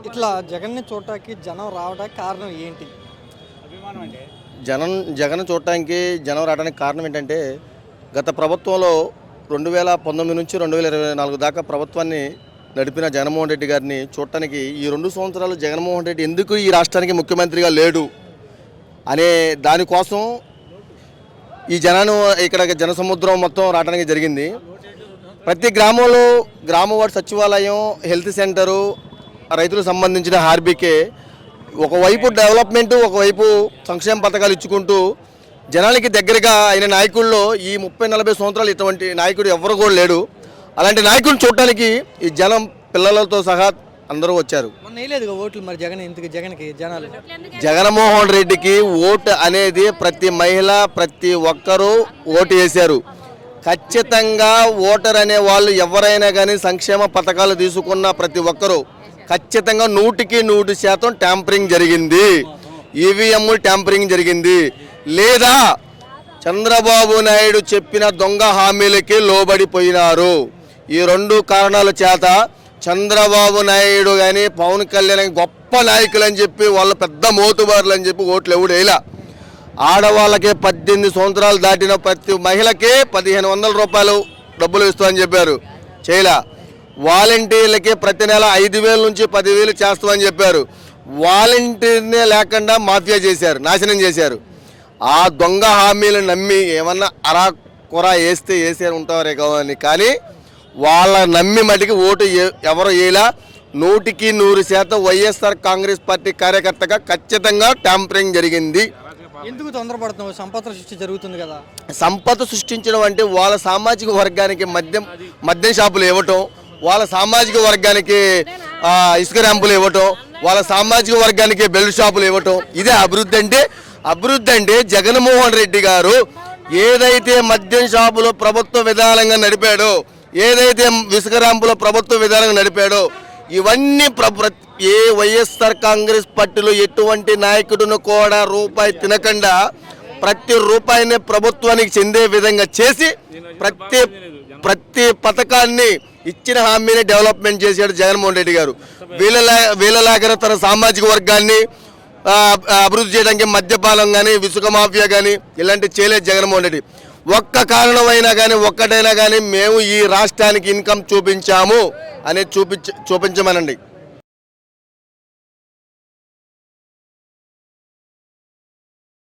ఇట్లా జగన్ని చూడటానికి జనం రావడానికి కారణం ఏంటి? జగన్ చూడటానికి జనం రావడానికి కారణం ఏంటంటే గత ప్రభుత్వంలో 2019 నుంచి 2024 దాకా ప్రభుత్వాన్ని నడిపిన జగన్మోహన్ రెడ్డి గారిని చూడటానికి ఈ 2 సంవత్సరాలు జగన్మోహన్ రెడ్డి ఎందుకు ఈ రాష్ట్రానికి ముఖ్యమంత్రిగా లేడు అనే దానికోసం ఈ ఇక్కడ జనసముద్రం మొత్తం రావడానికి జరిగింది. ప్రతి గ్రామంలో గ్రామవార్డు సచివాలయం, హెల్త్ సెంటరు, రైతులకు సంబంధించిన హార్బీకే ఒకవైపు డెవలప్మెంట్, ఒకవైపు సంక్షేమ పథకాలు ఇచ్చుకుంటూ జనానికి దగ్గరగా అయిన నాయకుల్లో ఈ 30-40 సంవత్సరాలు ఇటువంటి నాయకుడు ఎవరు కూడా లేడు. అలాంటి నాయకుడిని చూడటానికి ఈ జనం పిల్లలతో సహా అందరూ వచ్చారు. ఓట్లు మరి జగన్కి జనాలు జగన్మోహన్ రెడ్డికి ఓటు అనేది ప్రతి మహిళ, ప్రతి ఒక్కరూ ఓటు వేశారు. ఖచ్చితంగా ఓటర్ అనే వాళ్ళు ఎవరైనా కానీ సంక్షేమ పథకాలు తీసుకున్న ప్రతి ఒక్కరూ ఖచ్చితంగా 100% ట్యాంపరింగ్ జరిగింది, ఈవీఎం ట్యాంపరింగ్ జరిగింది, లేదా చంద్రబాబు నాయుడు చెప్పిన దొంగ హామీలకి లోబడిపోయినారు. ఈ 2 కారణాల చేత చంద్రబాబు నాయుడు కానీ పవన్ కళ్యాణ్ గొప్ప నాయకులు అని చెప్పి వాళ్ళ పెద్ద మోతుబారులు అని చెప్పి ఓట్లు ఎవడు వేయలా. ఆడవాళ్ళకే 18 సంవత్సరాలు దాటిన ప్రతి మహిళకే 1500 రూపాయలు డబ్బులు ఇస్తామని చెప్పారు, చేయలా. వాలంటీర్లకి ప్రతి నెల 5000 నుంచి 10,000 చేస్తామని చెప్పారు, వాలంటీర్నే లేకుండా మాఫియా చేశారు, నాశనం చేశారు. ఆ దొంగ హామీలు నమ్మి ఏమన్నా అరాకొర వేస్తే ఉంటారే కానీ వాళ్ళ నమ్మి మటుకి ఓటు ఎవరు వేయలా. 100% వైఎస్ఆర్ కాంగ్రెస్ పార్టీ కార్యకర్తగా ఖచ్చితంగా ట్యాంపరింగ్ జరిగింది. ఎందుకు తొందరపడుతున్నావు? సంపద సృష్టి జరుగుతుంది కదా. సంపద సృష్టించడం అంటే వాళ్ళ సామాజిక వర్గానికి మద్యం షాపులు ఇవ్వటం, వాళ్ళ సామాజిక వర్గానికి ఇసుక ర్యాంపులు ఇవ్వటం, వాళ్ళ సామాజిక వర్గానికి బెల్ట్ షాపులు ఇవ్వటం, ఇదే అభివృద్ధి అంటే. అభివృద్ధి అంటే జగన్మోహన్ రెడ్డి గారు ఏదైతే మద్యం షాపులో ప్రభుత్వ విధానంగా నడిపాడో, ఏదైతే ఇసుక ర్యాంపులో ప్రభుత్వ విధానంగా నడిపాడో, ఇవన్నీ ఏ వైఎస్ఆర్ కాంగ్రెస్ పార్టీలో ఎటువంటి నాయకుడిని కూడా రూపాయి తినకుండా ప్రతి రూపాయిని ప్రభుత్వానికి చెందే విధంగా చేసి ప్రతి పథకాన్ని ఇచ్చిన హామీని డెవలప్మెంట్ చేశాడు జగన్మోహన్ రెడ్డి గారు. వీళ్ళలాగా తన సామాజిక వర్గాన్ని అభివృద్ధి చేయడానికి మద్యపానం కానీ, ఇసుక మాఫియా కానీ ఇలాంటి చేయలేదు జగన్మోహన్ రెడ్డి. ఒక్క కారణమైనా కానీ, ఒక్కటైనా కానీ మేము ఈ రాష్ట్రానికి ఇన్కమ్ చూపించాము అనేది చూపించమనండి.